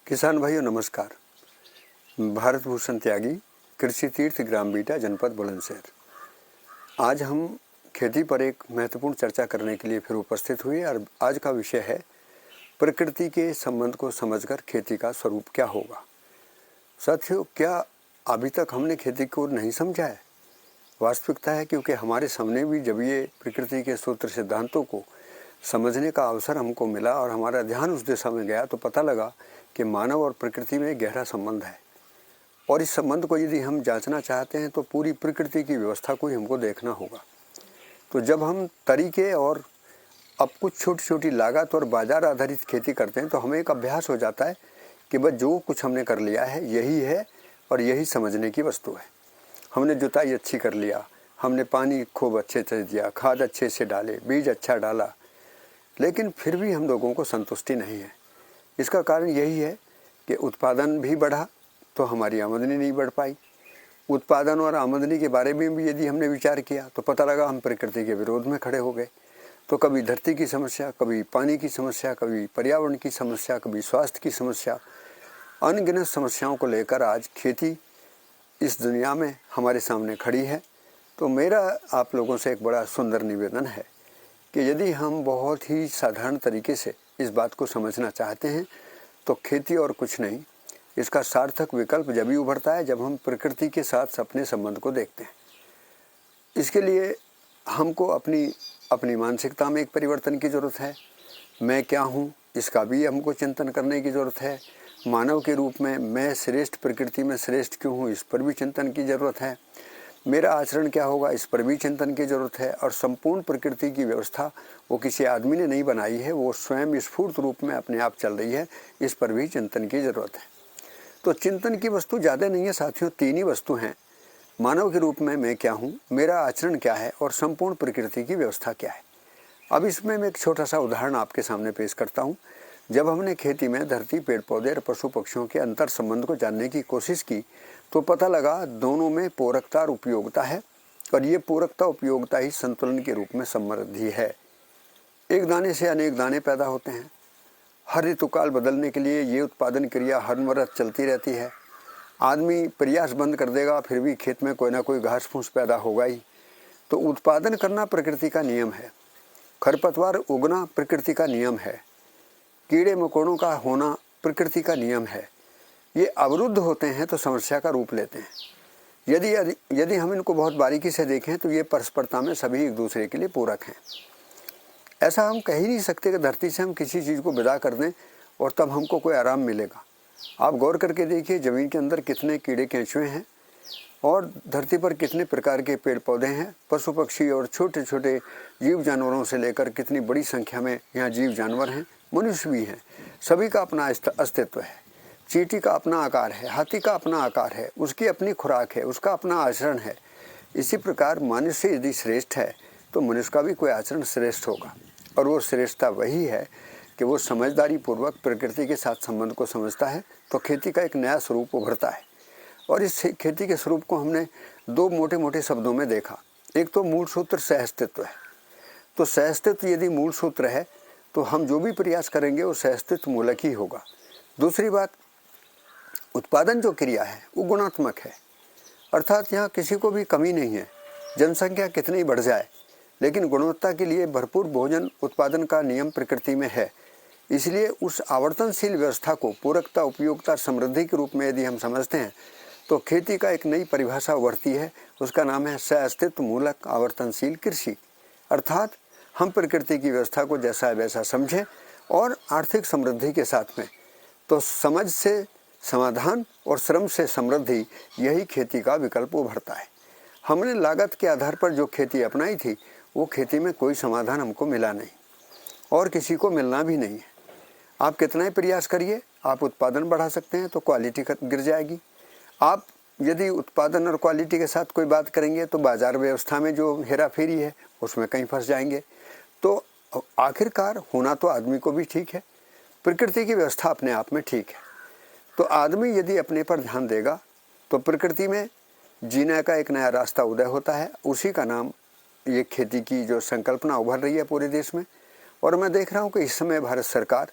किसान भाइयों नमस्कार। भारत भूषण त्यागी, कृषि तीर्थ, ग्राम बीटा, जनपद बुलंदशहर। आज हम खेती पर एक महत्वपूर्ण चर्चा करने के लिए फिर उपस्थित हुए और आज का विषय है प्रकृति के संबंध को समझकर खेती का स्वरूप क्या होगा। साथियों, क्या अभी तक हमने खेती को नहीं समझा है? वास्तविकता है क्योंकि हमारे सामने भी जब ये प्रकृति के सूत्र सिद्धांतों को समझने का अवसर हमको मिला और हमारा ध्यान उस दिशा में गया तो पता लगा कि मानव और प्रकृति में एक गहरा संबंध है और इस संबंध को यदि हम जांचना चाहते हैं तो पूरी प्रकृति की व्यवस्था को ही हमको देखना होगा। तो जब हम तरीके और अब कुछ छोटी छोटी लागत और बाजार आधारित खेती करते हैं तो हमें एक अभ्यास हो जाता है कि बस जो कुछ हमने कर लिया है यही है और यही समझने की वस्तु है। हमने जुताई अच्छी कर लिया, हमने पानी खूब अच्छे से दिया, खाद अच्छे से डाले, बीज अच्छा डाला, लेकिन फिर भी हम लोगों को संतुष्टि नहीं है। इसका कारण यही है कि उत्पादन भी बढ़ा तो हमारी आमदनी नहीं बढ़ पाई। उत्पादन और आमदनी के बारे में भी यदि हमने विचार किया तो पता लगा हम प्रकृति के विरोध में खड़े हो गए। तो कभी धरती की समस्या, कभी पानी की समस्या, कभी पर्यावरण की समस्या, कभी स्वास्थ्य की समस्या, अनगिनत समस्याओं को लेकर आज खेती इस दुनिया में हमारे सामने खड़ी है। तो मेरा आप लोगों से एक बड़ा सुंदर निवेदन है कि यदि हम बहुत ही साधारण तरीके से इस बात को समझना चाहते हैं तो खेती और कुछ नहीं, इसका सार्थक विकल्प जब ही उभरता है जब हम प्रकृति के साथ अपने संबंध को देखते हैं। इसके लिए हमको अपनी मानसिकता में एक परिवर्तन की ज़रूरत है। मैं क्या हूँ इसका भी हमको चिंतन करने की ज़रूरत है। मानव के रूप में मैं श्रेष्ठ, प्रकृति में श्रेष्ठ क्यों हूँ इस पर भी चिंतन की ज़रूरत है। मेरा आचरण क्या होगा इस पर भी चिंतन की ज़रूरत है। और संपूर्ण प्रकृति की व्यवस्था वो किसी आदमी ने नहीं बनाई है, वो स्वयं स्फूर्त रूप में अपने आप चल रही है, इस पर भी चिंतन की ज़रूरत है। तो चिंतन की वस्तु ज़्यादा नहीं है साथियों, तीन ही वस्तु हैं। मानव के रूप में मैं क्या हूँ, मेरा आचरण क्या है और संपूर्ण प्रकृति की व्यवस्था क्या है। अब इसमें मैं एक छोटा सा उदाहरण आपके सामने पेश करता हूँ। जब हमने खेती में धरती, पेड़ पौधे और पशु पक्षियों के अंतर संबंध को जानने की कोशिश की तो पता लगा दोनों में पूरकता और उपयोगिता है और ये पूरकता उपयोगिता ही संतुलन के रूप में समृद्धि है। एक दाने से अनेक दाने पैदा होते हैं। हर ऋतुकाल बदलने के लिए ये उत्पादन क्रिया हर वक्त चलती रहती है। आदमी प्रयास बंद कर देगा फिर भी खेत में कोई ना कोई घास फूस पैदा होगा ही। तो उत्पादन करना प्रकृति का नियम है, खरपतवार उगना प्रकृति का नियम है, कीड़े मकोड़ों का होना प्रकृति का नियम है। ये अवरुद्ध होते हैं तो समस्या का रूप लेते हैं। यदि हम इनको बहुत बारीकी से देखें तो ये परस्परता में सभी एक दूसरे के लिए पूरक हैं। ऐसा हम कह ही नहीं सकते कि धरती से हम किसी चीज़ को विदा कर दें और तब हमको कोई आराम मिलेगा। आप गौर करके देखिए, ज़मीन के अंदर कितने कीड़े केंचुए हैं और धरती पर कितने प्रकार के पेड़ पौधे हैं, पशु पक्षी और छोटे छोटे जीव जानवरों से लेकर कितनी बड़ी संख्या में यहाँ जीव जानवर हैं, मनुष्य भी हैं। सभी का अपना अस्तित्व है। चींटी का अपना आकार है, हाथी का अपना आकार है, उसकी अपनी खुराक है, उसका अपना आचरण है। इसी प्रकार मनुष्य यदि श्रेष्ठ है तो मनुष्य का भी कोई आचरण श्रेष्ठ होगा और वो श्रेष्ठता वही है कि वो समझदारी पूर्वक प्रकृति के साथ संबंध को समझता है। तो खेती का एक नया स्वरूप उभरता है और इस खेती के स्वरूप को हमने दो मोटे मोटे शब्दों में देखा। एक तो मूल सूत्र सहअस्तित्व है। तो सहअस्तित्व यदि मूल सूत्र है तो हम जो भी प्रयास करेंगे वो सहअस्तित्व मूलक ही होगा। दूसरी बात, उत्पादन जो क्रिया है वो गुणात्मक है, अर्थात यहाँ किसी को भी कमी नहीं है। जनसंख्या कितनी बढ़ जाए लेकिन गुणवत्ता के लिए भरपूर भोजन उत्पादन का नियम प्रकृति में है। इसलिए उस आवर्तनशील व्यवस्था को पूरकता, उपयोगिता, समृद्धि के रूप में यदि हम समझते हैं तो खेती का एक नई परिभाषा उभरती है। उसका नाम है सहअस्तित्व मूलक आवर्तनशील कृषि। अर्थात हम प्रकृति की व्यवस्था को जैसा है वैसा समझें और आर्थिक समृद्धि के साथ में। तो समझ से समाधान और श्रम से समृद्धि, यही खेती का विकल्प उभरता है। हमने लागत के आधार पर जो खेती अपनाई थी वो खेती में कोई समाधान हमको मिला नहीं और किसी को मिलना भी नहीं है। आप कितना ही प्रयास करिए, आप उत्पादन बढ़ा सकते हैं तो क्वालिटी गिर जाएगी। आप यदि उत्पादन और क्वालिटी के साथ कोई बात करेंगे तो बाजार व्यवस्था में जो हेरा फेरी है उसमें कहीं फंस जाएंगे। तो आखिरकार होना तो आदमी को भी ठीक है, प्रकृति की व्यवस्था अपने आप में ठीक है। तो आदमी यदि अपने पर ध्यान देगा तो प्रकृति में जीने का एक नया रास्ता उदय होता है। उसी का नाम ये खेती की जो संकल्पना उभर रही है पूरे देश में। और मैं देख रहा हूँ कि इस समय भारत सरकार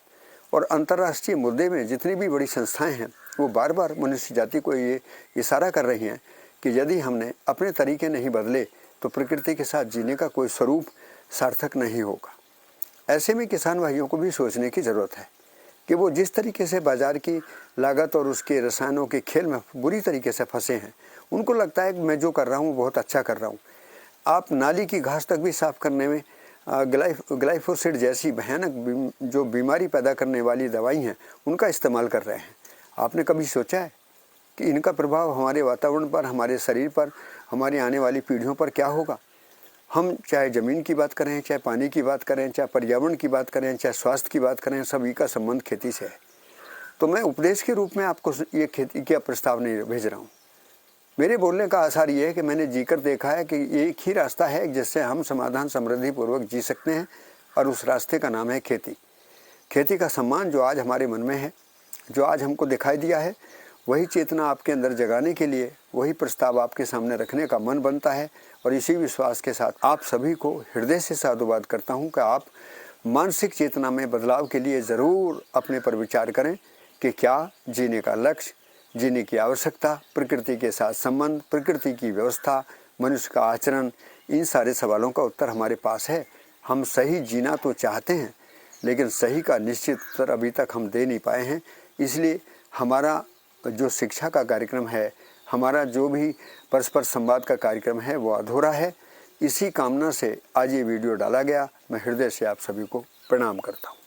और अंतर्राष्ट्रीय मुद्दे में जितनी भी बड़ी संस्थाएं हैं वो बार बार मनुष्य जाति को ये इशारा कर रही हैं कि यदि हमने अपने तरीके नहीं बदले तो प्रकृति के साथ जीने का कोई स्वरूप सार्थक नहीं होगा। ऐसे में किसान भाइयों को भी सोचने की ज़रूरत है कि वो जिस तरीके से बाज़ार की लागत और उसके रसायनों के खेल में बुरी तरीके से फंसे हैं, उनको लगता है कि मैं जो कर रहा हूँ बहुत अच्छा कर रहा हूँ। आप नाली की घास तक भी साफ़ करने में ग्लाइफोसेट जैसी भयानक जो बीमारी पैदा करने वाली दवाई हैं उनका इस्तेमाल कर रहे हैं। आपने कभी सोचा है कि इनका प्रभाव हमारे वातावरण पर, हमारे शरीर पर, हमारी आने वाली पीढ़ियों पर क्या होगा? हम चाहे ज़मीन की बात करें, चाहे पानी की बात करें, चाहे पर्यावरण की बात करें, चाहे स्वास्थ्य की बात करें, सभी का संबंध खेती से है। तो मैं उपदेश के रूप में आपको ये खेती का प्रस्ताव नहीं भेज रहा हूँ। मेरे बोलने का आसार ये है कि मैंने जीकर देखा है कि एक ही रास्ता है जिससे हम समाधान समृद्धि पूर्वक जी सकते हैं और उस रास्ते का नाम है खेती। खेती का सम्मान जो आज हमारे मन में है, जो आज हमको दिखाई दिया है, वही चेतना आपके अंदर जगाने के लिए वही प्रस्ताव आपके सामने रखने का मन बनता है। और इसी विश्वास के साथ आप सभी को हृदय से साधुवाद करता हूँ कि आप मानसिक चेतना में बदलाव के लिए ज़रूर अपने पर विचार करें कि क्या जीने का लक्ष्य, जीने की आवश्यकता, प्रकृति के साथ संबंध, प्रकृति की व्यवस्था, मनुष्य का आचरण, इन सारे सवालों का उत्तर हमारे पास है। हम सही जीना तो चाहते हैं लेकिन सही का निश्चित उत्तर अभी तक हम दे नहीं पाए हैं। इसलिए हमारा जो शिक्षा का कार्यक्रम है, हमारा जो भी परस्पर संवाद का कार्यक्रम है वो अधूरा है। इसी कामना से आज ये वीडियो डाला गया। मैं हृदय से आप सभी को प्रणाम करता हूँ।